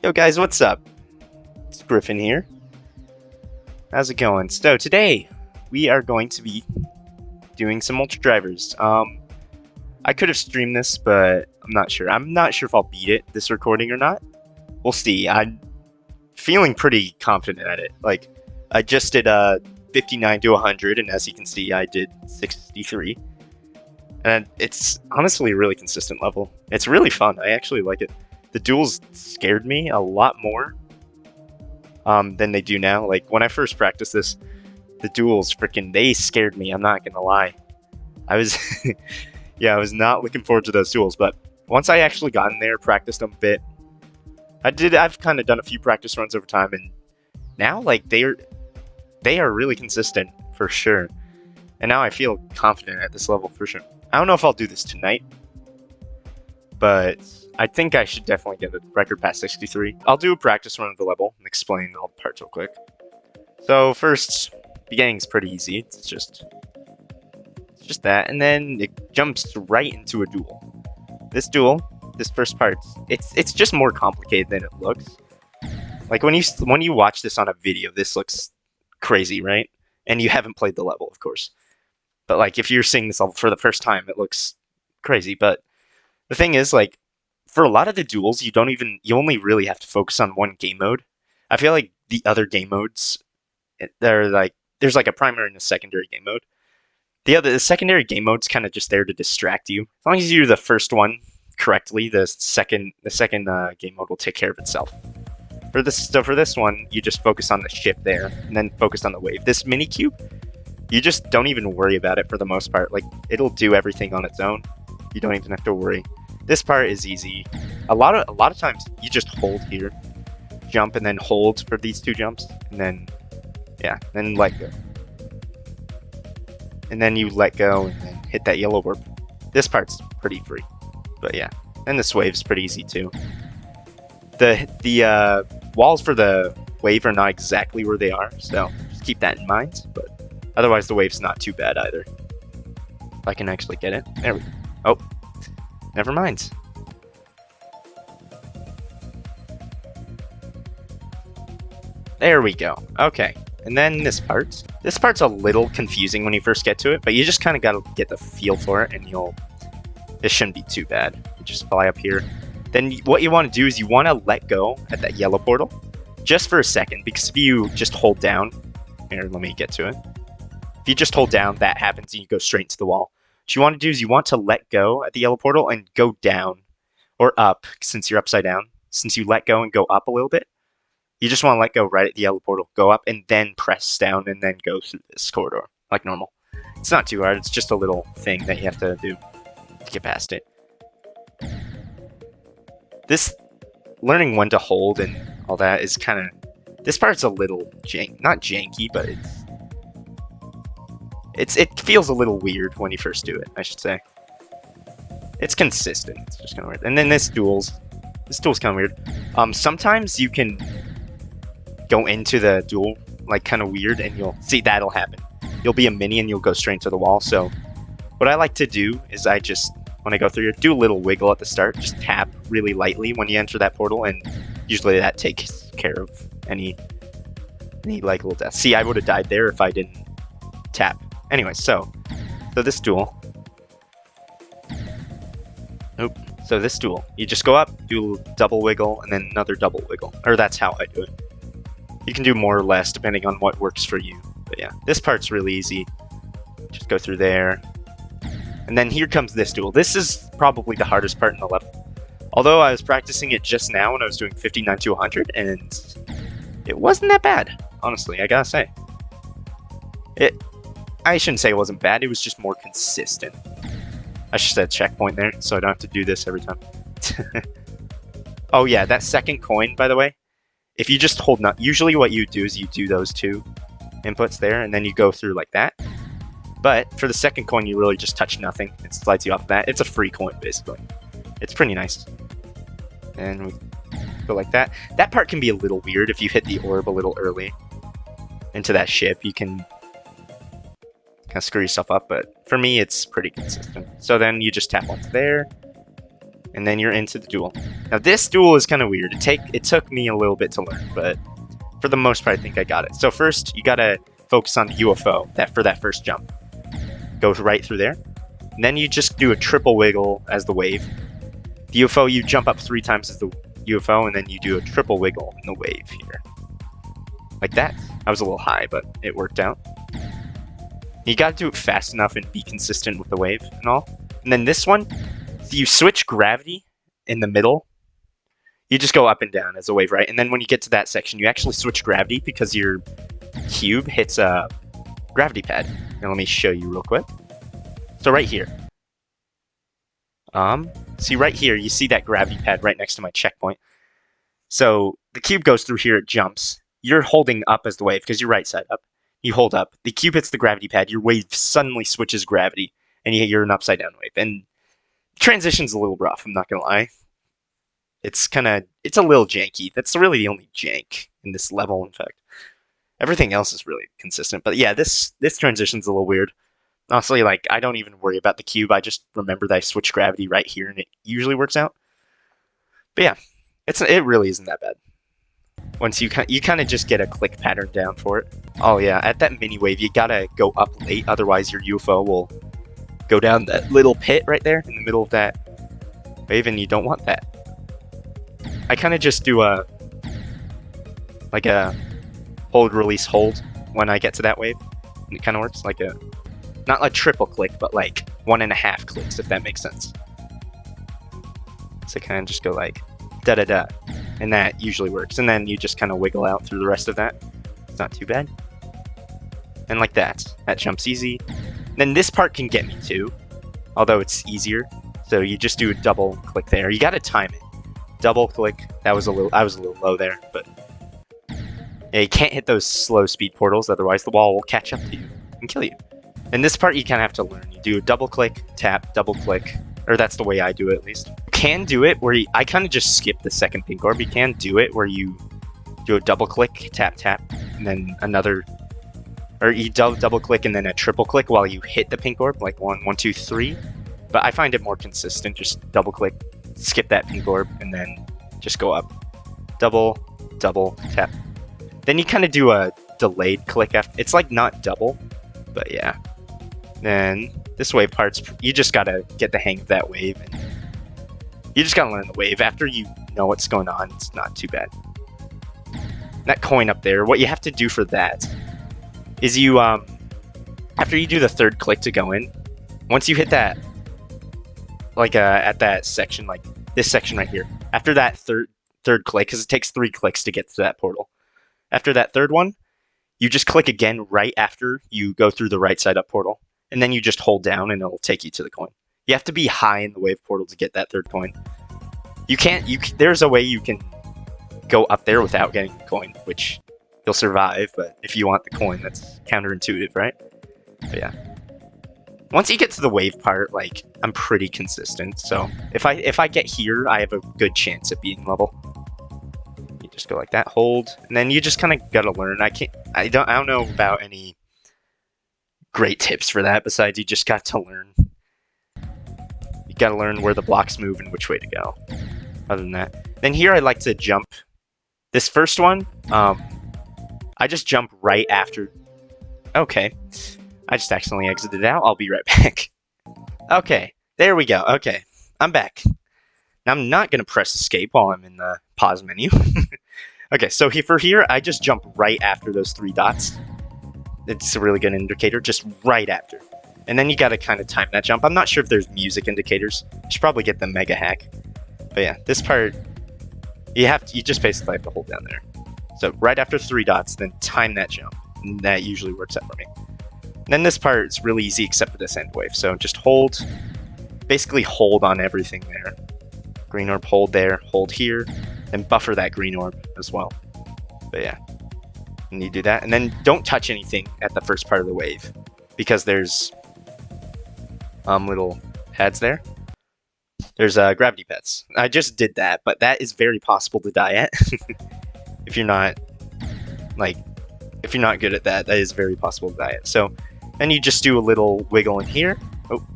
Yo guys, what's up? It's Griffin here. How's it going? So today we are going to be doing some Ultra Drivers. I could have streamed this, but I'm not sure. I'm not sure if I'll beat it this recording or not. We'll see. I'm feeling pretty confident at it. Like I just did 59 to 100, and as you can see, I did 63. And it's honestly a really consistent level. It's really fun. I actually like it. The duels scared me a lot more than they do now. Like when I first practiced this, the duels they scared me. I'm not gonna lie. I was, yeah, I was not looking forward to those duels. But once I actually got in there, practiced them a bit, I've kind of done a few practice runs over time, and now like they are really consistent for sure. And now I feel confident at this level for sure. I don't know if I'll do this tonight, but I think I should definitely get a record past 63. I'll do a practice run of the level and explain all the parts real quick. So first, beginning's pretty easy. It's just that, and then it jumps right into a duel. This first part, it's just more complicated than it looks. Like when you watch this on a video, this looks crazy, right? And you haven't played the level, of course. But like if you're seeing this level for the first time, it looks crazy. But the thing is, like, for a lot of the duels, you only really have to focus on one game mode. I feel like the other game modes, there's like a primary and a secondary game mode. The secondary game mode's kind of just there to distract you. As long as you do the first one correctly, the second game mode will take care of itself. For this one, you just focus on the ship there, and then focus on the wave. This mini cube, you just don't even worry about it for the most part. Like it'll do everything on its own. You don't even have to worry. This part is easy. A lot of times you just hold here, jump, and then hold for these two jumps, and then then let go. And then you let go and then hit that yellow warp. This part's pretty free, but yeah. And this wave's pretty easy too. The walls for the wave are not exactly where they are, so just keep that in mind. But otherwise, the wave's not too bad either. If I can actually get it, there we go. Oh. Never mind. There we go. Okay. And then this part. This part's a little confusing when you first get to it, but you just kind of got to get the feel for it, and it shouldn't be too bad. You just fly up here. Then what you want to do is you want to let go at that yellow portal just for a second, because if you just hold down, here, let me get to it. If you just hold down, that happens and you go straight into the wall. What you want to do is you want to let go at the yellow portal and go down or up, since you're upside down. Since you let go and go up a little bit, you just want to let go right at the yellow portal, go up, and then press down and then go through this corridor like normal. It's not too hard. It's just a little thing that you have to do to get past it. This learning when to hold and all that is kind of, this part's a little not janky, but it feels a little weird when you first do it, I should say. It's consistent. It's just kind of weird. And then this duel's kind of weird. Sometimes you can go into the duel like kind of weird, and you'll see that'll happen. You'll be a mini and you'll go straight into the wall. So what I like to do is when I go through here, do a little wiggle at the start. Just tap really lightly when you enter that portal, and usually that takes care of any like little death. See, I would have died there if I didn't tap. Anyway, so this duel. Nope. So this duel, you just go up, do a double wiggle, and then another double wiggle. Or that's how I do it. You can do more or less depending on what works for you. But yeah, this part's really easy. Just go through there. And then here comes this duel. This is probably the hardest part in the level. Although I was practicing it just now when I was doing 59 to 100, and it wasn't that bad, honestly, I gotta say. I shouldn't say it wasn't bad, it was just more consistent. I should set a checkpoint there, so I don't have to do this every time. Oh yeah, that second coin, by the way, if you just hold usually what you do is you do those two inputs there, and then you go through like that. But for the second coin, you really just touch nothing. It slides you off of that. It's a free coin, basically. It's pretty nice. And we go like that. That part can be a little weird if you hit the orb a little early into that ship. You can kind of screw yourself up, but for me, it's pretty consistent. So then you just tap onto there, and then you're into the duel. Now this duel is kind of weird. It took me a little bit to learn, but for the most part, I think I got it. So first, you gotta focus on the UFO for that first jump. Go right through there. And then you just do a triple wiggle as the wave. The UFO, you jump up 3 times as the UFO, and then you do a triple wiggle in the wave here. Like that. I was a little high, but it worked out. You gotta do it fast enough and be consistent with the wave and all. And then this one, you switch gravity in the middle. You just go up and down as a wave, right? And then when you get to that section, you actually switch gravity because your cube hits a gravity pad. Now let me show you real quick. So right here. See right here, you see that gravity pad right next to my checkpoint. So the cube goes through here, it jumps. You're holding up as the wave because you're right side up. You hold up. The cube hits the gravity pad. Your wave suddenly switches gravity, and you're an upside down wave. And the transition's a little rough, I'm not gonna lie. It's a little janky. That's really the only jank in this level, in fact. Everything else is really consistent. But yeah, this transition's a little weird. Honestly, like, I don't even worry about the cube. I just remember that I switch gravity right here, and it usually works out. But yeah, it really isn't that bad. Once you kind of just get a click pattern down for it. Oh yeah, at that mini wave, you gotta go up late, otherwise your UFO will go down that little pit right there in the middle of that wave, and you don't want that. I kind of just do a hold, release, hold when I get to that wave. And it kind of works like not a triple click, but like 1.5 clicks, if that makes sense. So kind of just go like da-da-da, and that usually works. And then you just kind of wiggle out through the rest of that. It's not too bad. And like that. That jumps easy. Then this part can get me too, although it's easier. So you just do a double click there. You gotta time it. Double click. I was a little low there, but yeah, you can't hit those slow speed portals, otherwise the wall will catch up to you and kill you. And this part you kind of have to learn. You do a double click, tap, double click, or that's the way I do it at least. You can do it where I kind of just skip the second pink orb. You can do it where you do a double click, tap, tap, and then another, or you double click and then a triple click while you hit the pink orb, like 1, 2, 3. But I find it more consistent. Just double click, skip that pink orb, and then just go up. Double, double, tap. Then you kind of do a delayed click after. It's like not double, but yeah. Then this wave part's, you just gotta get the hang of that wave, and you just gotta learn the wave. After you know what's going on, it's not too bad. That coin up there, what you have to do for that is you, after you do the third click to go in, once you hit that, like at that section, like this section right here, after that third click, because it takes 3 clicks to get to that portal. After that third one, you just click again right after you go through the right side up portal. And then you just hold down and it'll take you to the coin. You have to be high in the wave portal to get that third coin. There's a way you can go up there without getting the coin, which you'll survive, but if you want the coin, that's counterintuitive, right? But yeah. Once you get to the wave part, like, I'm pretty consistent, so if I get here, I have a good chance at beating level. You just go like that, hold, and then you just kind of gotta learn. I don't know about any great tips for that, besides you just got to learn. You gotta learn where the blocks move and which way to go. Other than that. Then here I like to jump. This first one, I just jump right after. Okay. I just accidentally exited out. I'll be right back. Okay. There we go. Okay. I'm back. Now I'm not gonna press escape while I'm in the pause menu. Okay, so for here, I just jump right after those 3 dots. It's a really good indicator, just right after. And then you gotta kind of time that jump. I'm not sure if there's music indicators. You should probably get the mega hack. But yeah, this part, you just basically have to hold down there. So right after 3 dots, then time that jump. And that usually works out for me. And then this part is really easy except for this end wave. So just hold, basically hold on everything there. Green orb, hold there, hold here, and buffer that green orb as well. But yeah. And you do that, and then don't touch anything at the first part of the wave, because there's little pads there. There's gravity pads. I just did that, but that is very possible to die at. If you're not good at that, that is very possible to die at. So then you just do a little wiggle in here. Oh.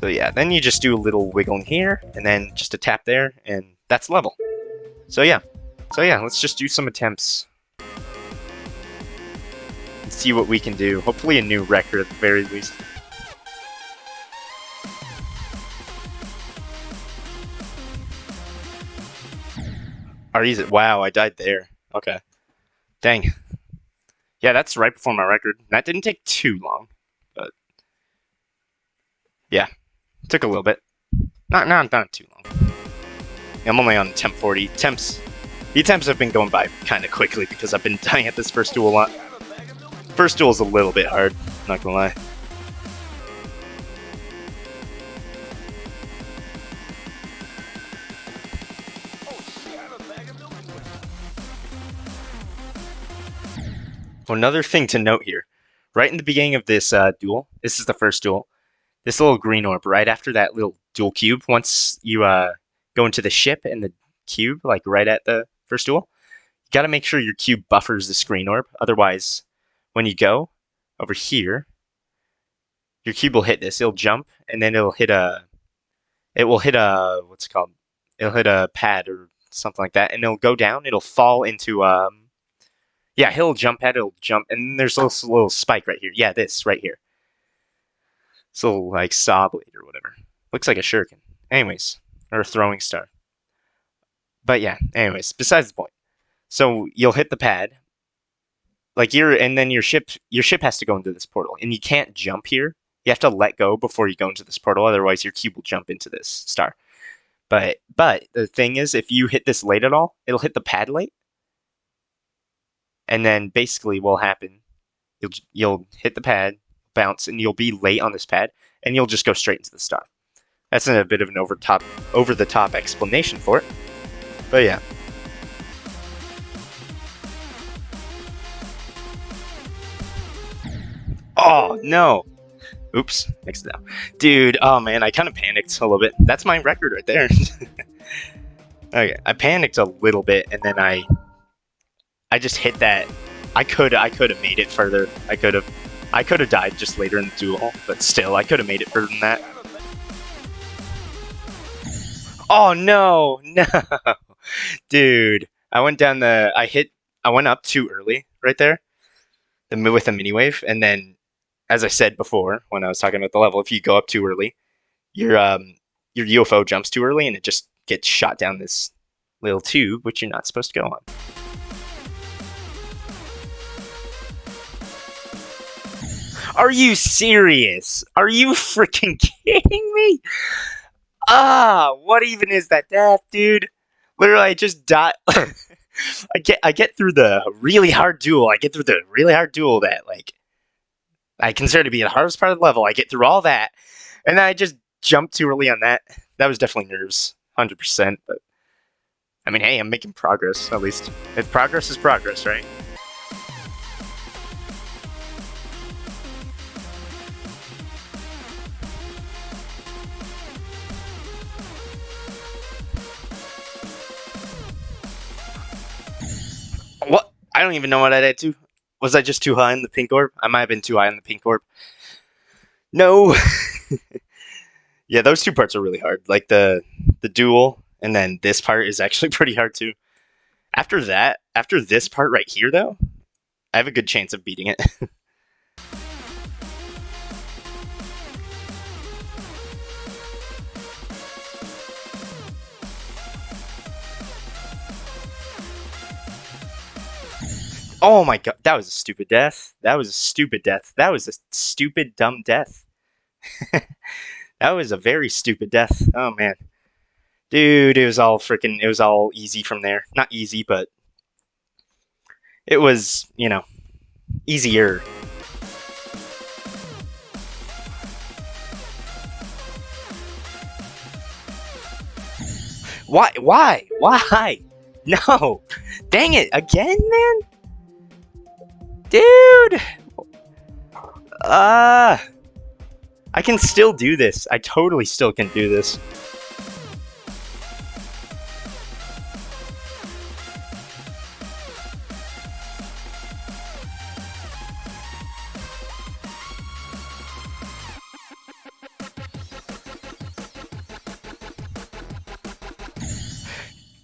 So yeah, then you just do a little wiggling here, and then just a tap there, and that's level. So yeah, let's just do some attempts. And see what we can do. Hopefully a new record at the very least. Wow, I died there. Okay. Dang. Yeah, that's right before my record. That didn't take too long, but yeah, it took a little bit. Not too long. I'm only on temp 40. The attempts have been going by kind of quickly because I've been dying at this first duel a lot. First duel is a little bit hard, not gonna lie. Another thing to note here, right in the beginning of this duel, this is the first duel, this little green orb, right after that little duel cube, once you go into the ship and the cube, like right at the first duel, you gotta make sure your cube buffers this green orb, otherwise, when you go over here, your cube will hit this, it'll jump, and then it'll hit a, what's it called? It'll hit a pad or something like that, and it'll go down, it'll fall into, yeah, he'll jump pad, it'll jump, and there's also a little spike right here. Yeah, this, right here. It's a little, like, saw blade or whatever. Looks like a shuriken. Anyways, or a throwing star. But yeah, anyways, besides the point. So, you'll hit the pad, like, and then your ship has to go into this portal, and you can't jump here. You have to let go before you go into this portal, otherwise your cube will jump into this star. But the thing is, if you hit this late at all, it'll hit the pad late, and then basically what will happen, you'll hit the pad, bounce, and you'll be late on this pad, and you'll just go straight into the star. That's a bit of an over-the-top explanation for it, but yeah. Oh, no! Oops, mixed it out. Dude, oh man, I kind of panicked a little bit. That's my record right there. Okay, I panicked a little bit, and then I just hit that. I could have made it further. I could have died just later in the duel, but still, I could have made it further than that. Oh no, no, dude! I went down the. I went up too early right there, with the mini wave, and then, as I said before when I was talking about the level, if you go up too early, your UFO jumps too early, and it just gets shot down this little tube, which you're not supposed to go on. Are you serious? Are you freaking kidding me? What even is that death, dude? Literally, I just died. I get through the really hard duel. I get through the really hard duel that, like, I consider to be the hardest part of the level. I get through all that, and then I just jumped too early on that. That was definitely nerves, 100%. But I mean, hey, I'm making progress at least. If progress is progress, right? What? I don't even know what I did to. Was I just too high in the pink orb? I might have been too high in the pink orb. No. Yeah, those two parts are really hard. Like the duel, and then this part is actually pretty hard too. After this part right here, though, I have a good chance of beating it. Oh my god, that was a stupid death. That was a stupid death. That was a stupid, dumb death. That was a very stupid death. Oh man. Dude, it was all easy from there. Not easy, but it was, easier. Why? No. Dang it, again, man? Dude! I can still do this. I totally still can do this.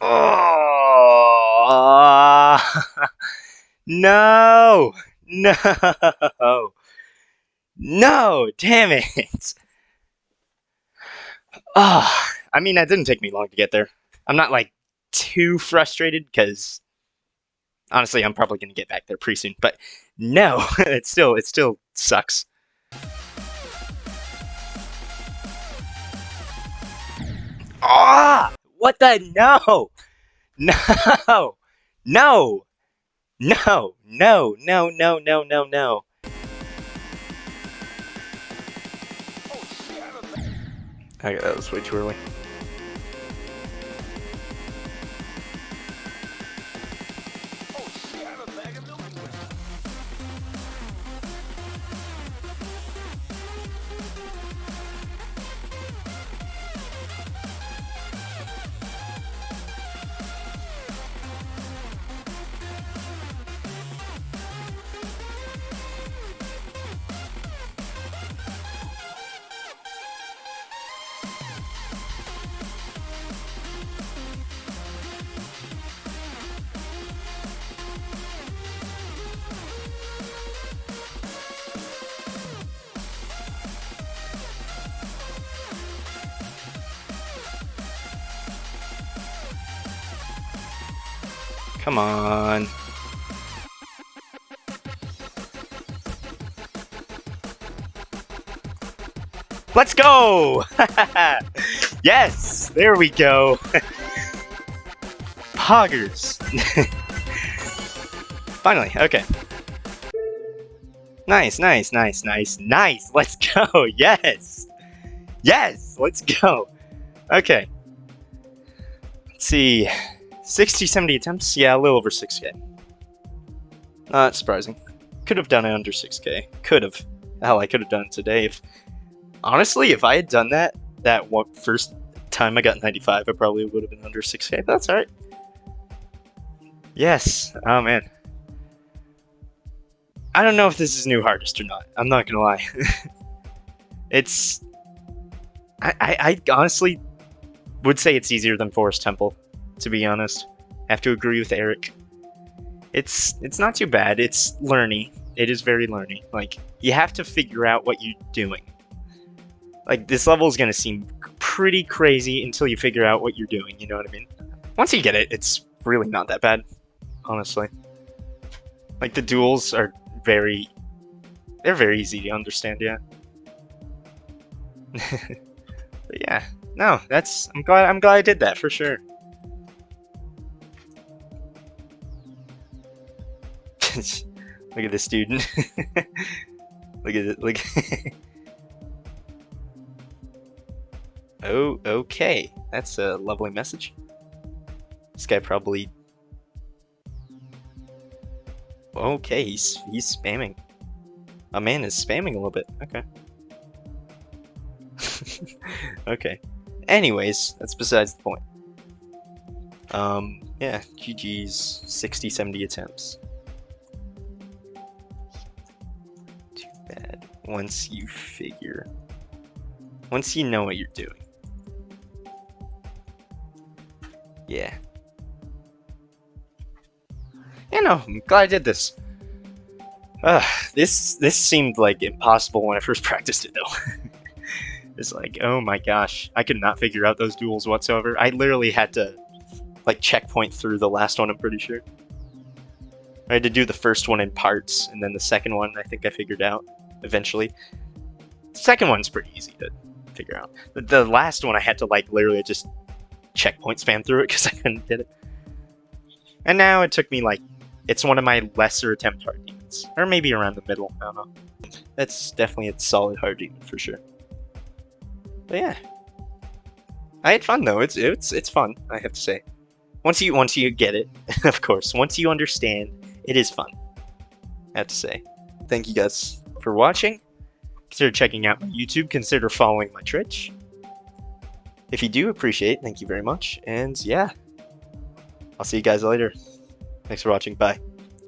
Oh, no, no, no, damn it. Oh, I mean, that didn't take me long to get there. I'm not like too frustrated because honestly, I'm probably gonna get back there pretty soon. But no, it still sucks. Ah, what the no, no, no, no, no, no, no, no, no, no. Okay, that was way too early. Come on. Let's go! Yes, there we go. Poggers. Finally, okay. Nice, nice, nice, nice, nice. Let's go. Yes. Yes, let's go. Okay. Let's see. 60, 70 attempts? Yeah, a little over 6K. Not surprising. Could have done it under 6K. Could have. Hell, I could have done it today. Honestly, if I had done that first time I got 95, I probably would have been under 6K, but that's alright. Yes. Oh, man. I don't know if this is new hardest or not. I'm not gonna lie. It's... I honestly would say it's easier than Forest Temple, to be honest. I have to agree with Eric. It's not too bad. It's learny. It is very learny. Like, you have to figure out what you're doing. Like, this level is gonna seem pretty crazy until you figure out what you're doing, you know what I mean? Once you get it, it's really not that bad, honestly. Like, the duels are they're very easy to understand, yeah. But yeah, no, I'm glad I did that for sure. Look at this dude. Look at it, look. Oh, okay. That's a lovely message. This guy probably... Okay, he's spamming. A man is spamming a little bit. Okay. Okay. Anyways, that's besides the point. Yeah, GG's 60, 70 attempts. Too bad. Once you know what you're doing. Yeah. Yeah, no, I'm glad I did this. This seemed like impossible when I first practiced it, though. It's like, oh my gosh, I could not figure out those duels whatsoever. I literally had to, like, checkpoint through the last one, I'm pretty sure. I had to do the first one in parts, and then the second one I think I figured out, eventually. The second one's pretty easy to figure out. The last one I had to, like, literally just checkpoint spam through it because I couldn't get it. And now it took me, like, it's one of my lesser attempt hard demons. Or maybe around the middle, I don't know. That's definitely a solid hard demon for sure. But yeah. I had fun though, it's fun, I have to say. Once you get it, of course, once you understand, it is fun. I have to say. Thank you guys for watching. Consider checking out my YouTube, consider following my Twitch. If you do appreciate, thank you very much. And yeah. I'll see you guys later. Thanks for watching. Bye.